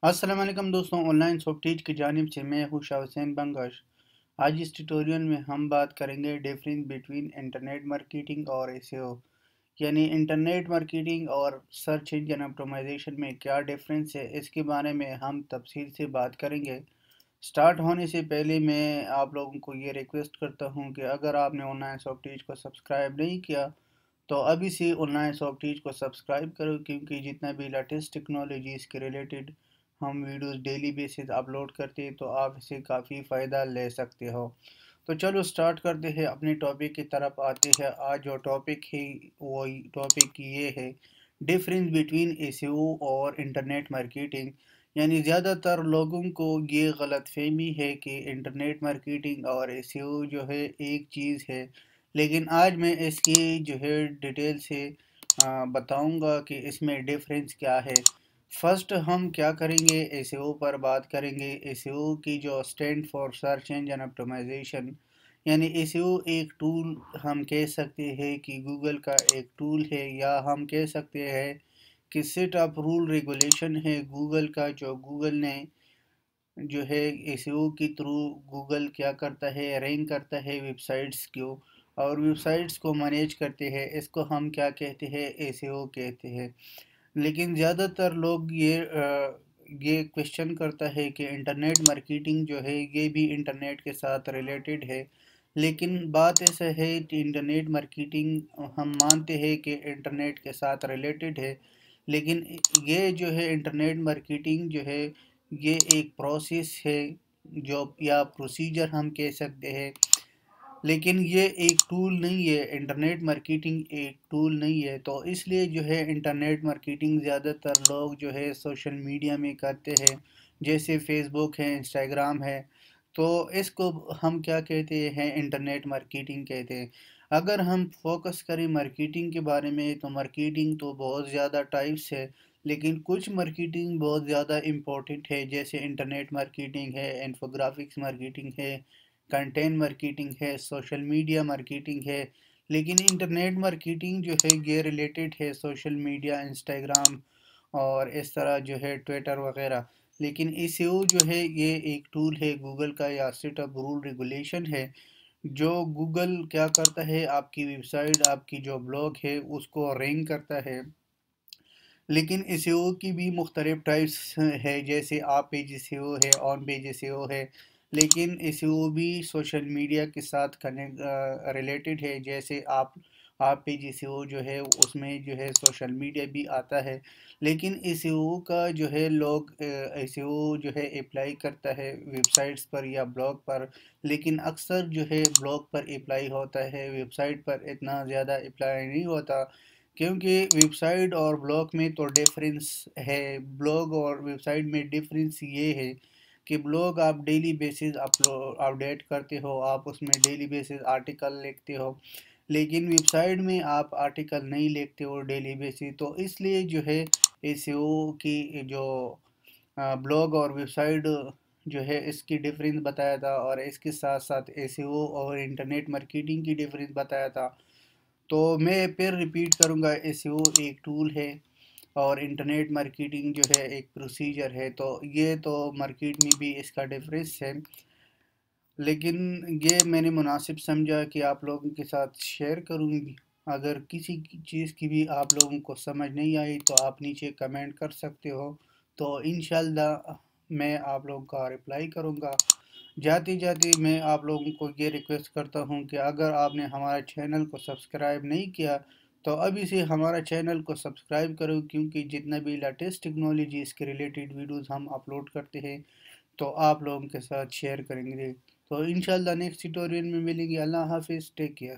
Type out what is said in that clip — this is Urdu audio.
السلام علیکم دوستوں، آن لائن سافٹ ٹیچ کی جانب سے میں ہوں شاہ حسین بنگش۔ آج اس ٹیوٹوریل میں ہم بات کریں گے ڈیفرنس بٹوین انٹرنیٹ مارکیٹنگ اور SEO، یعنی انٹرنیٹ مارکیٹنگ اور سرچ انجن آپٹیمائزیشن میں کیا ڈیفرنس ہے، اس کے بارے میں ہم تفصیل سے بات کریں گے۔ سٹارٹ ہونے سے پہلے میں آپ لوگوں کو یہ ریکویسٹ کرتا ہوں کہ اگر آپ نے آن لائن سافٹ ٹیچ کو سبسکرائب نہیں کیا تو ابھی سے آن لائن سافٹ ٹیچ کو سبسکرائب کرو، کیونکہ جتنا بھی لیٹسٹ ٹیکنالوجیز کے ریلیٹڈ ہم ویڈیوز ڈیلی بیسز اپلوڈ کرتے ہیں تو آپ اسے کافی فائدہ لے سکتے ہو۔ تو چلو سٹارٹ کرتے ہیں، اپنے ٹاپک کی طرف آتے ہیں۔ آج جو ٹاپک ہے وہ ٹاپک یہ ہے ڈیفرنس بٹوین SEO اور انٹرنیٹ مارکیٹنگ۔ یعنی زیادہ تر لوگوں کو یہ غلط فہمی ہے کہ انٹرنیٹ مارکیٹنگ اور SEO جو ہے ایک چیز ہے، لیکن آج میں اس کی جو ہے ڈیٹیل سے بتاؤں گا کہ اس میں ڈیفرنس کیا ہے۔ فرسٹ ہم کیا کریں گے، SEO پر بات کریں گے۔ SEO کی جو stand for search engine optimization, یعنی SEO ایک ٹول ہم کہہ سکتے ہیں کہ گوگل کا ایک ٹول ہے، یا ہم کہہ سکتے ہیں کہ سیٹ آف رول ریگولیشن ہے گوگل کا، جو گوگل نے جو ہے SEO کی تھرو گوگل کیا کرتا ہے، رینک کرتا ہے ویب سائٹس کو، اور ویب سائٹس کو مینیج کرتے ہیں۔ اس کو ہم کیا کہتے ہیں، SEO کہتے ہیں۔ لیکن زیادہ تر لوگ یہ کوشچن کرتا ہے کہ انٹرنیٹ مارکیٹنگ جو ہے یہ بھی انٹرنیٹ کے ساتھ ریلیٹڈ ہے، لیکن بات ایسا ہے کہ انٹرنیٹ مارکیٹنگ ہم مانتے ہیں کہ انٹرنیٹ کے ساتھ ریلیٹڈ ہے، لیکن یہ جو ہے انٹرنیٹ مارکیٹنگ جو ہے یہ ایک پروسیس ہے، جو یا پروسیجر ہم کہہ سکتے ہیں، لیکن یہ ایک ٹول نہیں ہے۔ انٹرنیٹ مارکیٹنگ ایک ٹول نہیں ہے، تو اس لیے جو ہے انٹرنیٹ مارکیٹنگ زیادہ تر لوگ جو ہے سوشل میڈیا میں کرتے ہیں، جیسے فیس بک ہے، انسٹاگرام ہے، تو اس کو ہم کیا کہتے ہیں، انٹرنیٹ مارکیٹنگ کہتے ہیں۔ اگر ہم فوکس کریں مارکیٹنگ کے بارے میں تو مارکیٹنگ تو بہت زیادہ ٹائپس ہے، لیکن کچھ مارکیٹنگ بہت زیادہ امپورٹنٹ ہے، جیسے انٹرنیٹ مارکیٹنگ ہے، انفوگرافکس مارکیٹنگ ہے، کنٹینٹ مارکیٹنگ ہے، سوشل میڈیا مارکیٹنگ ہے۔ لیکن انٹرنیٹ مارکیٹنگ جو ہے یہ ریلیٹڈ ہے سوشل میڈیا، انسٹاگرام اور اس طرح جو ہے ٹویٹر وغیرہ۔ لیکن SEO جو ہے یہ ایک ٹول ہے گوگل کا، یا سیٹ اپ رول ریگولیشن ہے، جو گوگل کیا کرتا ہے، آپ کی ویب سائٹ، آپ کی جو بلاگ ہے اس کو رینک کرتا ہے۔ لیکن SEO کی بھی مختلف ٹائپس ہے، جیسے آپ پیج SEO ہے، آن پیج SEO ہے، لیکن SEO بھی سوشل میڈیا کے ساتھ ریلیٹڈ ہے، جیسے آپ پیج SEO جو ہے اس میں جو ہے سوشل میڈیا بھی آتا ہے۔ لیکن SEO کا جو ہے لوگ SEO جو ہے اپلائی کرتا ہے ویب سائٹس پر یا بلاگ پر، لیکن اکثر جو ہے بلاگ پر اپلائی ہوتا ہے، ویب سائٹ پر اتنا زیادہ اپلائی نہیں ہوتا، کیونکہ ویب سائٹ اور بلاگ میں تو ڈیفرنس ہے۔ بلاگ اور ویب سائٹ میں ڈیفرنس یہ ہے کہ بلاگ آپ ڈیلی بیسز اپڈیٹ کرتے ہو، آپ اس میں ڈیلی بیسز آرٹیکل لکھتے ہو، لیکن ویب سائٹ میں آپ آرٹیکل نہیں لکھتے ہو ڈیلی بیسز، تو اس لیے جو ہے SEO کی جو بلاگ اور ویب سائٹ جو ہے اس کی ڈیفرنس بتایا تھا، اور اس کے ساتھ ساتھ SEO اور انٹرنیٹ مارکیٹنگ کی ڈیفرنس بتایا تھا۔ تو میں پھر ریپیٹ کروں گا، SEO ایک ٹول ہے اور انٹرنیٹ مارکیٹنگ جو ہے ایک پروسیجر ہے، تو یہ تو مارکیٹ میں بھی اس کا ڈیفرنس ہے، لیکن یہ میں نے مناسب سمجھا کہ آپ لوگوں کے ساتھ شیئر کروں گی۔ اگر کسی چیز کی بھی آپ لوگوں کو سمجھ نہیں آئی تو آپ نیچے کمنٹ کر سکتے ہو، تو انشاءاللہ میں آپ لوگوں کا رپلائی کروں گا۔ جاتے جاتے میں آپ لوگوں کو یہ ریکویسٹ کرتا ہوں کہ اگر آپ نے ہمارے چینل کو سبسکرائب نہیں کیا تو ابھی سے ہمارا چینل کو سبسکرائب کرو، کیونکہ جتنا بھی لیٹسٹ ٹیکنالوجی اس کے ریلیٹڈ ویڈیوز ہم اپلوڈ کرتے ہیں تو آپ لوگوں کے ساتھ شیئر کریں گے۔ تو انشاءاللہ نیکسٹ ٹیوٹوریل میں ملیں گے۔ اللہ حافظ، ٹیک کیئر۔